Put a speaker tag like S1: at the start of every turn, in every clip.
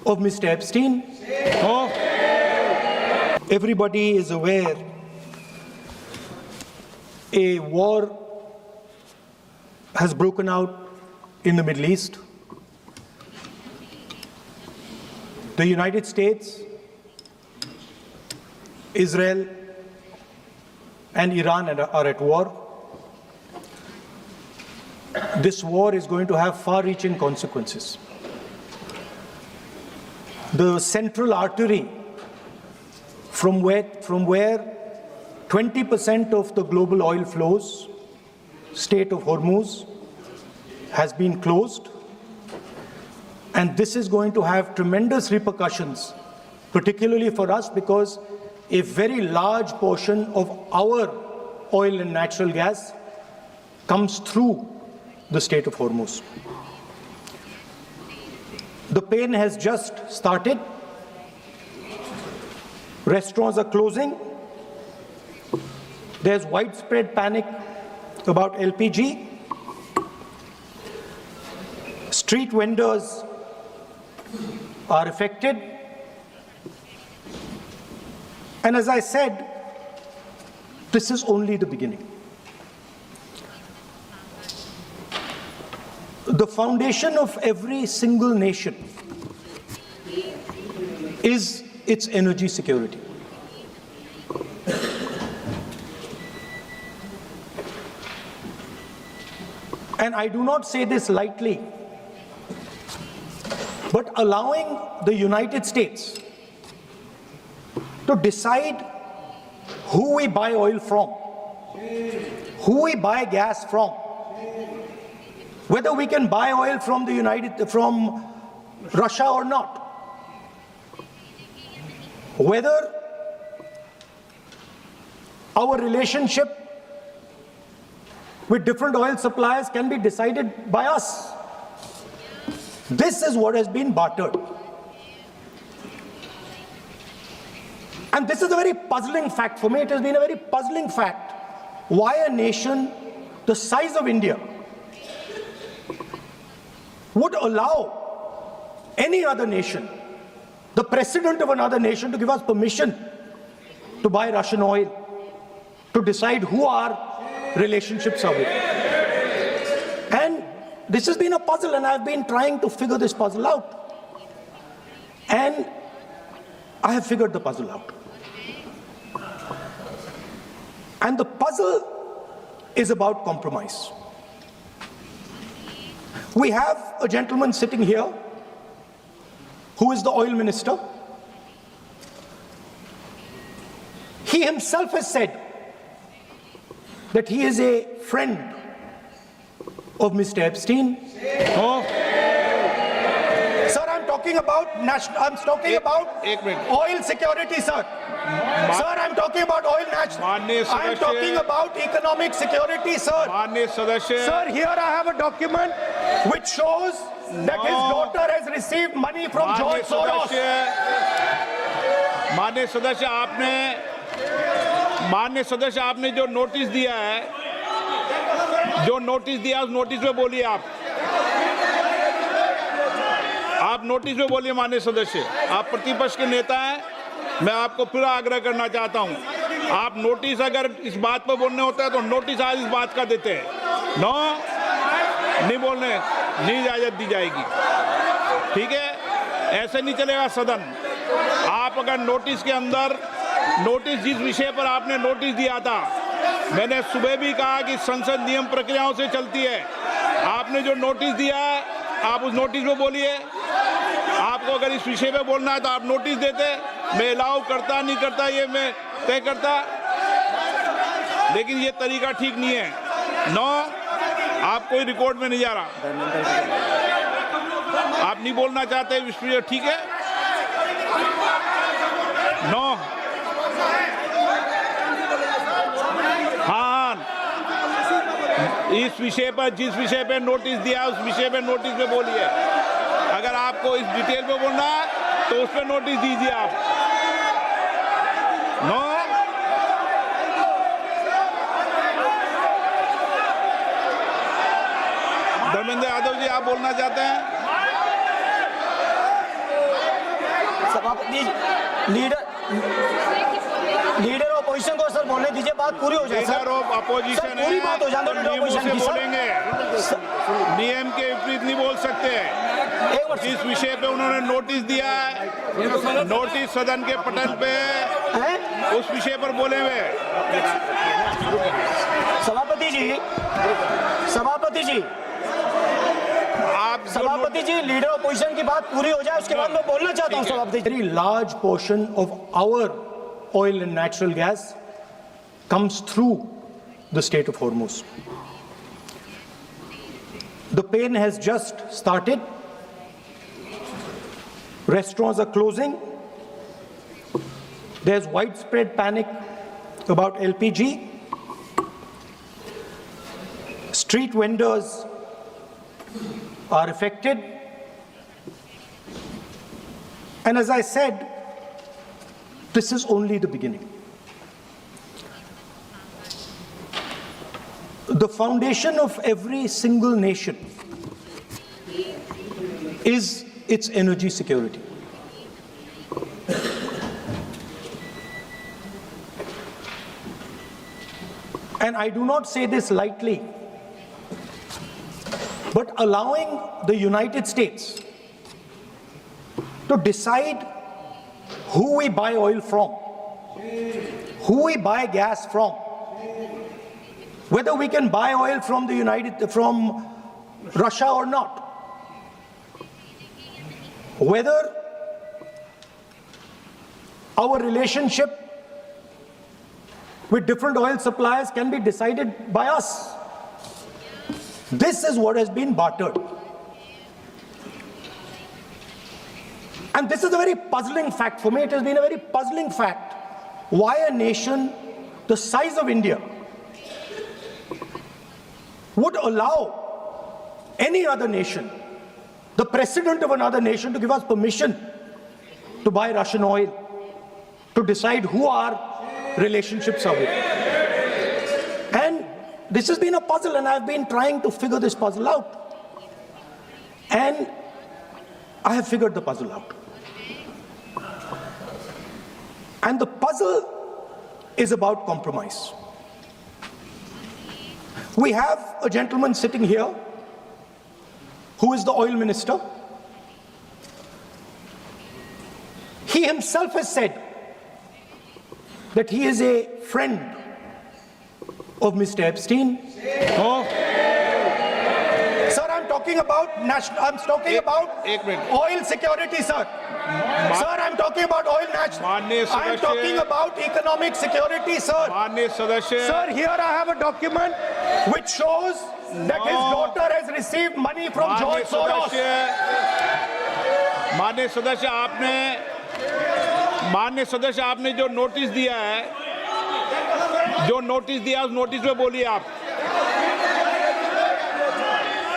S1: of Mr. Epstein? No. Everybody is aware a war has broken out in the Middle East. The United States, Israel, and Iran are at war. This war is going to have far-reaching consequences. The central artery from where 20% of the global oil flows, Strait of Hormuz, has been closed. And this is going to have tremendous repercussions, particularly for us, because a very large portion of our oil and natural gas comes through the Strait of Hormuz. The pain has just started. Restaurants are closing. There's widespread panic about LPG. Street vendors are affected. And as I said, this is only the beginning. The foundation of every single nation is its energy security. And I do not say this lightly, but allowing the United States to decide who we buy oil from, who we buy gas from, whether we can buy oil from from Russia or not, whether our relationship with different oil suppliers can be decided by us. This is what has been bartered. And this is a very puzzling fact for me. It has been a very puzzling fact why a nation the size of India would allow any other nation, the president of another nation, to give us permission to buy Russian oil, to decide who our relationships are with. And this has been a puzzle, and I've been trying to figure this puzzle out. And I have figured the puzzle out. And the puzzle is about compromise. We have a gentleman sitting here who is the oil minister. He himself has said that he is a friend of Mr. Epstein. Oh. Sir, I'm talking about oil security, sir. Sir, I'm talking about oil national. I'm talking about economic security, sir. Sir, here I have a document which shows that his daughter has received money from George Soros.
S2: माननीय सदस्य, आपने जो notice दिया है, उस notice में बोलिए आप नोटिस में बोलिए। माननीय सदस्य, आप प्रतिपक्ष के नेता हैं, मैं आपको फिर आग्रह करना चाहता हूं, आप नोटिस अगर इस बात पर बोलने होता है तो नोटिस आज इस बात का देते हैं। नो, नहीं बोलने, नहीं इजाजत दी जाएगी। ठीक है, ऐसे नहीं चलेगा सदन। आप अगर नोटिस के अंदर जिस विषय पर आपने नोटिस दिया था, मैंने सुबह भी कहा कि संसद नियम प्रक्रियाओं से चलती है। आपने जो नोटिस दिया है, आप उस नोटिस में बोलिए। आपको अगर इस विषय पे बोलना है तो आप नोटिस देते, मैं अलाउ करता नहीं करता ये मैं तय करता, लेकिन ये तरीका ठीक नहीं है। नो, आप कोई रिकॉर्ड में नहीं जा रहा, आप नहीं बोलना चाहते इस विषय, ठीक है। नो, हाँ, इस विषय पर जिस विषय पे नोटिस दिया उस विषय पे नोटिस में बोलिए। अगर आपको इस डिटेल में बोलना है तो उस पर नोटिस दीजिए आप। नो, धर्मेंद्र यादव जी, आप बोलना चाहते हैं?
S1: सभापति लीडर ऑपोजिशन को सर बोलने दीजिए, बात पूरी हो जाए
S2: leader
S1: sir.
S2: Of opposition
S1: sir, पूरी बात हो जाने दो,
S2: है,
S1: लीडर
S2: नियमों से
S1: ऑपोजिशन की, सर।
S2: बोलेंगे, नियम के विपरीत नहीं बोल सकते।
S1: एक मिनट
S2: जिस विषय पे उन्होंने नोटिस दिया है, नोटिस सदन के पटल पे
S1: हैं?
S2: उस विषय पर बोले हुए।
S1: सभापति जी लीडर ऑपोजिशन की बात पूरी हो जाए, उसके बाद मैं बोलना चाहता हूं सभापति। Very large portion of our oil and natural gas comes through the Strait of Hormuz. The pain has just started. Restaurants are closing. There's widespread panic about LPG. Street vendors are affected. And as I said, this is only the beginning. The foundation of every single nation is its energy security. And I do not say this lightly, but allowing the United States to decide who we buy oil from, who we buy gas from, whether we can buy oil from Russia or not, whether our relationship with different oil suppliers can be decided by us. This is what has been bartered. And this is a very puzzling fact for me. It has been a very puzzling fact why a nation the size of India would allow any other nation, the president of another nation, to give us permission to buy Russian oil, to decide who our relationships are with. And this has been a puzzle, and I've been trying to figure this puzzle out. And I have figured the puzzle out. And the puzzle is about compromise. We have a gentleman sitting here who is the oil minister. He himself has said that he is a friend of Mr. Epstein.
S2: Oh,
S1: Sir, I'm talking about
S2: एक minute.
S1: oil security, sir. Sir, I'm talking about oil
S2: माननीय
S1: national. I'm
S2: सदस्य-
S1: talking about economic security, sir.
S2: माननीय सदस्य,
S1: Sir, here I have a document which shows that his
S2: No.
S1: daughter has received money from
S2: माननीय
S1: George Soros.
S2: माननीय सदस्य, आपने जो notice दिया है, उस नोटिस पे बोलिए।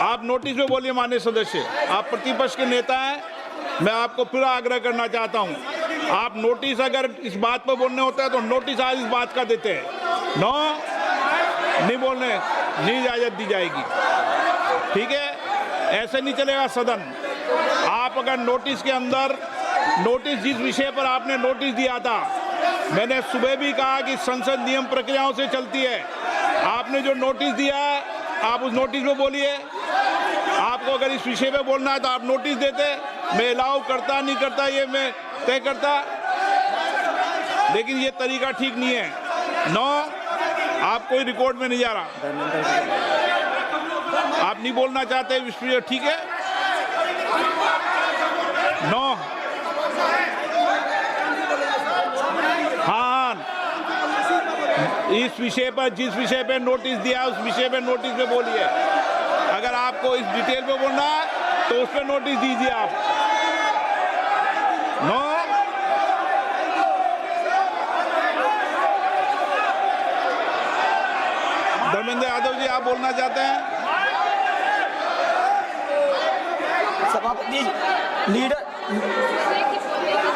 S2: आप नोटिस पे बोलिए माननीय सदस्य। आप प्रतिपक्ष के नेता हैं, मैं आपको फिर आग्रह करना चाहता हूं, आप नोटिस अगर इस बात पर बोलने होता है तो नोटिस आज इस बात का देते हैं। नो, नहीं बोलने, नहीं इजाजत दी जाएगी। ठीक है, ऐसे नहीं चलेगा सदन। आप अगर नोटिस के अंदर, नोटिस जिस विषय पर आपने नोटिस दिया था, मैंने सुबह भी कहा कि संसद नियम प्रक्रियाओं से चलती है। आपने जो नोटिस दिया है, आप उस नोटिस में बोलिए। आपको अगर इस विषय पे बोलना है तो आप नोटिस देते, मैं अलाउ करता नहीं करता ये मैं तय करता, लेकिन ये तरीका ठीक नहीं है। नो, आप कोई रिकॉर्ड में नहीं जा रहा, आप नहीं बोलना चाहते इस विषय, ठीक है। नो, हाँ, इस विषय पर, जिस विषय पे नोटिस दिया उस विषय पे नोटिस पे बोलिए। अगर आपको इस डिटेल पे बोलना है तो उस पे नोटिस दीजिए आप। नो, धर्मेंद्र यादव जी, आप बोलना चाहते हैं?
S1: सभापति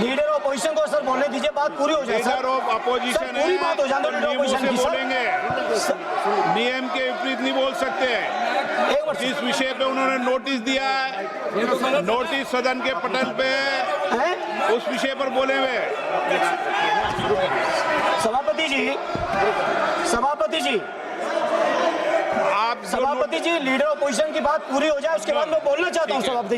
S1: लीडर ऑपोजिशन को सर बोलने दीजिए, बात पूरी हो जाए
S2: लीडर ऑफ अपोजिशन
S1: सर, पूरी बात हो जाने दो,
S2: है,
S1: लीडर
S2: नियमों से
S1: ऑपोजिशन की, सर।
S2: बोलेंगे, नियम के विपरीत नहीं बोल सकते।
S1: एक मिनट
S2: जिस विषय पे उन्होंने नोटिस दिया है, नोटिस सदन के पटल पे
S1: हैं?
S2: उस विषय पर बोले हुए।
S1: सभापति जी,
S2: आप जो
S1: सभापति जी, लीडर ऑपोजिशन की बात पूरी हो जाए उसके बाद मैं बोलना चाहता हूँ
S2: ठीक है।
S1: सभापति